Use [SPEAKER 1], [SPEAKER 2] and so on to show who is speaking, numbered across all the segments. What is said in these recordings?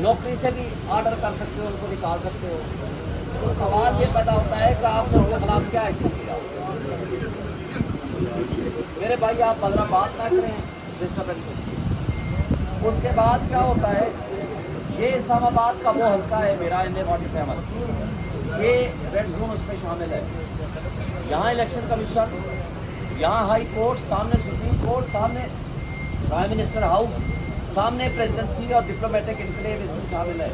[SPEAKER 1] नौकरी से भी ऑर्डर कर सकते हो, उनको निकाल सकते हो। तो सवाल ये पैदा होता है कि आपने उनके खिलाफ क्या एक्शन लिया। मेरे भाई आप 15 बात ना करें डिस्टर्बेंस होती। उसके बाद क्या होता है, ये इस्लामाबाद का वो हल्का है मेरा NA-47, ये रेड जोन उसमें शामिल है। यहाँ इलेक्शन कमीशन, यहाँ हाई कोर्ट, सामने सुप्रीम कोर्ट, सामने प्राइम मिनिस्टर हाउस, सामने प्रेसिडेंसी और डिप्लोमेटिक इनक्लेव इसमें शामिल है।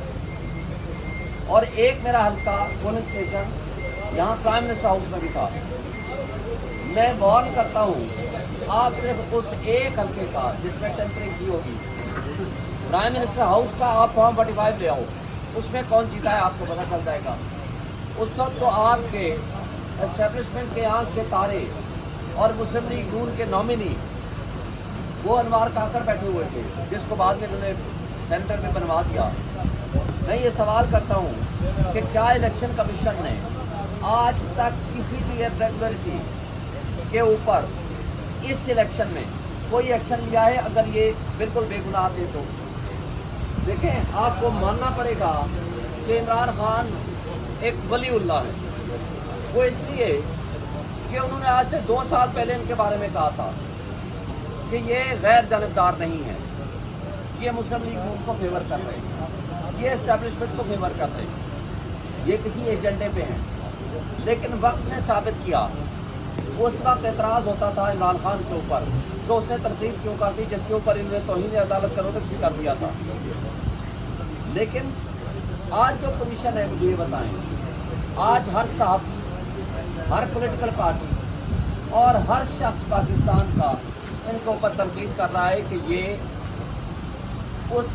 [SPEAKER 1] और एक मेरा हल्का पोलिंग स्टेशन यहाँ प्राइम मिनिस्टर हाउस में भी था। मैं वार्न करता हूँ, आप सिर्फ उस एक हल्के का जिसमें टेम्परिंग की होगी, प्राइम मिनिस्टर हाउस का आप फॉर्म 45 ले आओ, उसमें कौन जीता है आपको पता चल जाएगा। उस वक्त तो आपके एस्टेब्लिशमेंट के आँख के तारे और मुस्लिम लीग नून के नॉमिनी वो अनवार काकड़ बैठे हुए थे, जिसको बाद में उन्होंने सेंटर में बनवा दिया। मैं ये सवाल करता हूँ कि क्या इलेक्शन कमीशन ने आज तक किसी भी इरेगुलरिटी के ऊपर इस इलेक्शन में कोई एक्शन लिया है? अगर ये बिल्कुल बेगुनाह थे तो देखें, आपको मानना पड़ेगा कि इमरान खान एक वलीउल्लाह है। वो इसलिए कि उन्होंने आज से 2 साल पहले इनके बारे में कहा था कि ये गैर जानबदार नहीं है, ये मुस्लिम लीग नून को फेवर कर रहे हैं, ये एस्टेब्लिशमेंट को फेवर कर रहे हैं, ये किसी एजेंडे पे हैं। लेकिन वक्त ने साबित किया, उस वक्त एतराज़ होता था इमरान खान के ऊपर तो उसने तरतीब क्यों कर दी, जिसके ऊपर इन्होंने तौहीन अदालत का नोटिस भी कर दिया था। लेकिन आज जो पोजीशन है, मुझे ये बताएं, आज हर सहाफ़ी, हर पॉलिटिकल पार्टी और हर शख्स पाकिस्तान का इनके ऊपर तनकीद कर रहा है कि ये उस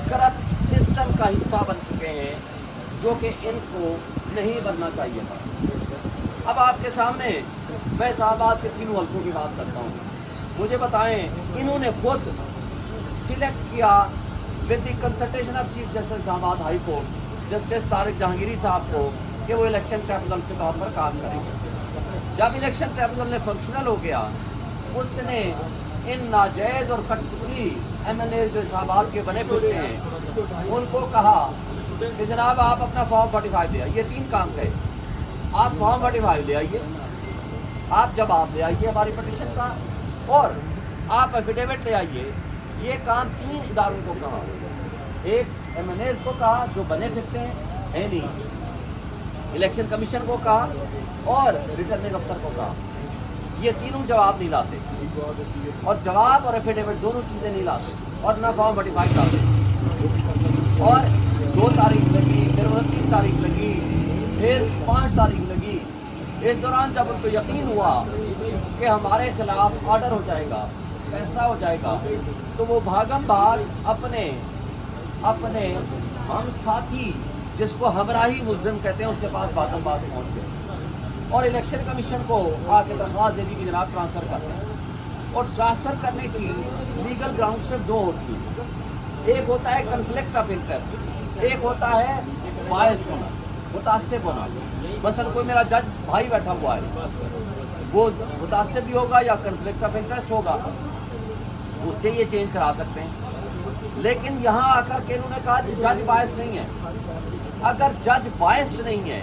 [SPEAKER 1] करप्ट सिस्टम का हिस्सा बन चुके हैं जो कि इनको नहीं बनना चाहिए था। अब आपके सामने मैं इस्लामाबाद के 3 हल्कों की बात करता हूँ। मुझे बताएं, इन्होंने खुद सिलेक्ट किया with the consultation of chief justice Islamabad high court justice Tariq Jahangiri साहब को कि वो इलेक्शन ट्रिब्यूनल के तौर पर काम करेंगे। जब इलेक्शन ट्रिब्यूनल ने फंक्शनल हो गया, उसने इन नाजायज़ और कठपुतली MNA जो इस्लामाबाद के बने फिरते हैं उनको कहा कि जनाब आप अपना फॉर्म 45 ले आइए। 3 काम कहे, आप फॉर्म 45 ले आइए, आप जवाब ले आइए हमारी पटिशन का, और आप एफिडेविट ले आइए। ये काम 3 इदारों को कहा, एक MNAs को कहा जो बने फिरते हैं है नहीं, इलेक्शन कमीशन को कहा और रिटर्निंग अफसर को कहा। ये तीनों जवाब नहीं लाते, और जवाब और एफिडेविट दोनों चीज़ें नहीं लाते, और ना फॉर्म 45 लाते। और 2 तारीख लगी, फिर 29 तारीख लगी, फिर 5 तारीख लगी। इस दौरान जब उनको यकीन हुआ कि हमारे खिलाफ ऑर्डर हो जाएगा, फैसला हो जाएगा, तो वो भागम भाग अपने हम साथी जिसको हमराही मुल्ज़िम कहते हैं उसके पास भागम भाग पहुँच गए और इलेक्शन कमीशन को आके दरख्वास्त दे दी कि जनाब ट्रांसफ़र कर दें। और ट्रांसफ़र करने की लीगल ग्राउंड सिर्फ 2 होती है, एक होता है कन्फ्लिक्ट ऑफ इंटरेस्ट, एक होता है बायस होना, मुतासिब होना। मसलन कोई मेरा जज भाई बैठा हुआ है, वो मुतासिब भी होगा या कन्फ्लिक्ट ऑफ इंटरेस्ट होगा, उससे ये चेंज करा सकते हैं। लेकिन यहाँ आकर के इन्होंने कहा कि जज बायस नहीं है। अगर जज बायस्ड नहीं है,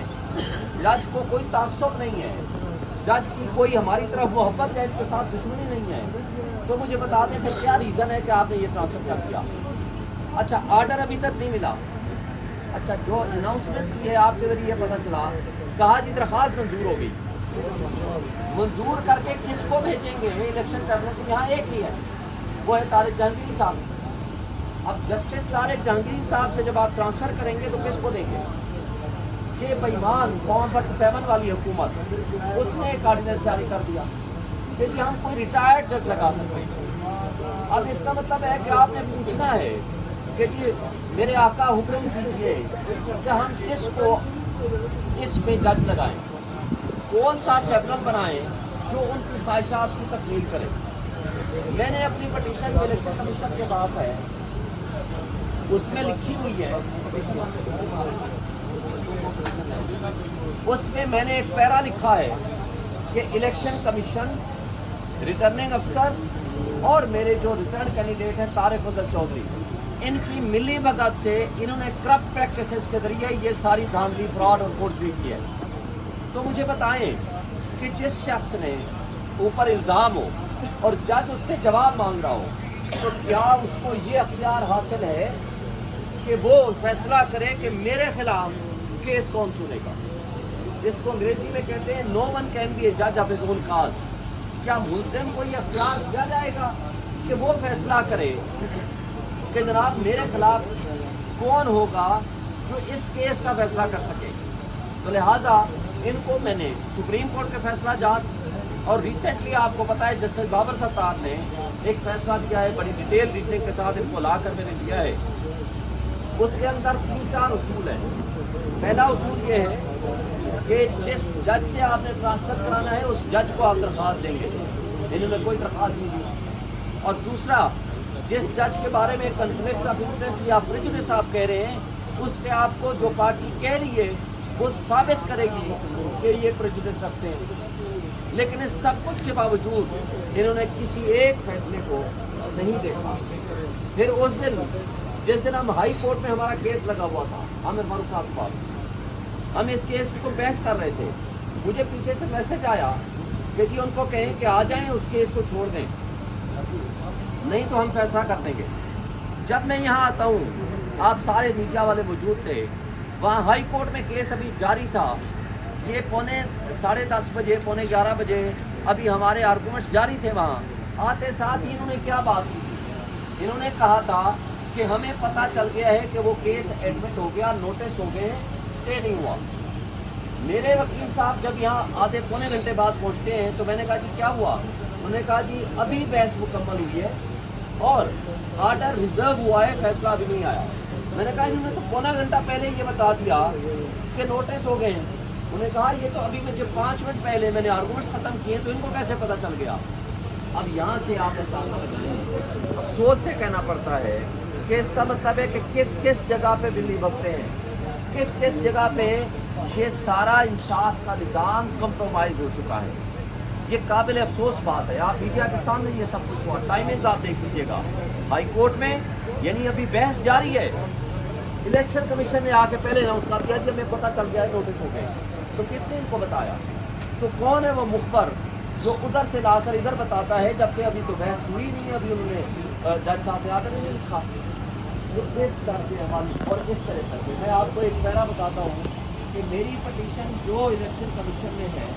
[SPEAKER 1] जज को कोई तासुब नहीं है, जज की कोई हमारी तरफ मोहब्बत है, इनके साथ दुश्मनी नहीं है, तो मुझे बता दें फिर क्या रीज़न है कि आपने ये ट्रांसफ़र कर दिया। अच्छा, आर्डर अभी तक नहीं मिला। अच्छा, जो अनाउंसमेंट की है आपके ज़रिए पता चला, कहा जी दरख्वास्त मंजूर हो गई। मंजूर करके किसको भेजेंगे? इलेक्शन ट्रिब्यूनल तो यहाँ एक ही है, वो है तारिक जहांगीरी साहब। अब जस्टिस तारिक जहांगीरी साहब से जब आप ट्रांसफ़र करेंगे तो किसको देंगे? ये बेईमान फॉर्म 47 वाली हुकूमत, उसने एक ऑर्डिनेंस जारी कर दिया कि जी हम कोई रिटायर्ड जज लगा सकते हैं। अब इसका मतलब है कि आपने पूछना है कि जी मेरे आका हुक्म कीजिए कि हम किसको इसमें जज लगाएं, कौन सा ट्रिब्यूनल बनाएं जो उनकी ख्वाहिशात की तकमील करे। मैंने अपनी पटिशन जो इलेक्शन कमीशन के पास है उसमें लिखी हुई है, उसमें मैंने एक पैरा लिखा है कि इलेक्शन कमीशन, रिटर्निंग अफसर और मेरे जो रिटर्न कैंडिडेट हैं तारिक फजल चौधरी, इनकी मिली भगत से इन्होंने करप्ट प्रैक्टिसेस के जरिए ये सारी धांधली, फ्रॉड और फोर्जरी की है। तो मुझे बताएं कि जिस शख्स ने ऊपर इल्ज़ाम हो और जज उससे जवाब मांग रहा हो, तो क्या उसको ये अख्तियार हासिल है कि वो फैसला करे कि मेरे खिलाफ केस कौन सुनेगा, जिसको अंग्रेजी में कहते हैं नो वन कैन बी ए जज ऑफ हिज ओन काज। क्या मुल्ज़िम को ये अख्तियार दिया जाएगा कि वो फैसला करे कि जनाब मेरे खिलाफ कौन होगा जो इस केस का फैसला कर सके? तो लिहाजा इनको मैंने सुप्रीम कोर्ट के फैसला जात और रिसेंटली आपको पता है जस्टिस बाबर सत्तार ने एक फैसला दिया है, बड़ी डिटेल रीजनिंग के साथ इनको ला कर मैंने दिया है। उसके अंदर 3-4 उसूल हैं। पहला उसूल ये है कि जिस जज से आपने ट्रांसफ़र कराना है उस जज को आप दरख्वास्त देंगे, इन्होंने कोई दरख्वास्त नहीं दी। और दूसरा, जिस जज के बारे में कन्फ्लिक्ट ऑफ इंटरेस्ट या प्रेजुडिस आप कह रहे हैं, उस पर आपको जो पार्टी कह रही है वो साबित करेगी कि ये प्रेजुडिस रखते हैं। लेकिन इस सब कुछ के बावजूद इन्होंने किसी एक फैसले को नहीं देखा। फिर उस दिन जिस दिन हम हाई कोर्ट में हमारा केस लगा हुआ था आमिर फारूक साहब के पास, हम इस केस को बहस कर रहे थे, मुझे पीछे से मैसेज आया कि जी उनको कहें कि आ जाएं, उस केस को छोड़ दें, नहीं तो हम फैसला कर देंगे। जब मैं यहाँ आता हूँ, आप सारे मीडिया वाले मौजूद थे, वहाँ हाई कोर्ट में केस अभी जारी था। ये 10:30 बजे, 11:15 बजे अभी हमारे आर्गूमेंट्स जारी थे। वहाँ आते साथ ही इन्होंने क्या बात की थी, इन्होंने कहा था कि हमें पता चल गया है कि वो केस एडमिट हो गया, नोटिस हो गए, स्टे नहीं हुआ। मेरे वकील साहब जब यहाँ आधे पौने घंटे बाद पहुँचते हैं तो मैंने कहा जी क्या हुआ? उन्होंने कहा जी अभी बहस मुकम्मल हुई है और आर्डर रिजर्व हुआ है, फैसला अभी नहीं आया। मैंने कहा इन्होंने तो पौना घंटा पहले ये बता दिया कि नोटिस हो गए हैं। उन्होंने कहा ये तो अभी मुझे 5 मिनट पहले मैंने आर्गूमेंट्स ख़त्म किए, तो इनको कैसे पता चल गया? अब यहाँ से आप अफसोस से कहना पड़ता है कि इसका मतलब है कि किस किस जगह पे बिल्ली बकते हैं, किस किस जगह पे ये सारा इंसाफ का निज़ाम कंप्रोमाइज़ हो चुका है। ये काबिल अफसोस बात है। आप मीडिया के सामने ये सब कुछ हुआ, टाइमिंग्स आप देख लीजिएगा हाई कोर्ट में, यानी अभी बहस जारी है। इलेक्शन कमीशन ने आके पहले अनाउंस कर दिया कि हमें पता चल गया है, नोटिस हो गए। तो किसने इनको बताया? तो कौन है वो मुखबर जो उधर से लाकर इधर बताता है, जबकि अभी तो बहस हुई नहीं है, अभी उन्होंने जज साहब ने आकर नहीं लिखा। तो इस तरह से हमारी और इस तरह से मैं आपको एक पैरा बताता हूँ कि मेरी पटिशन जो इलेक्शन कमीशन में है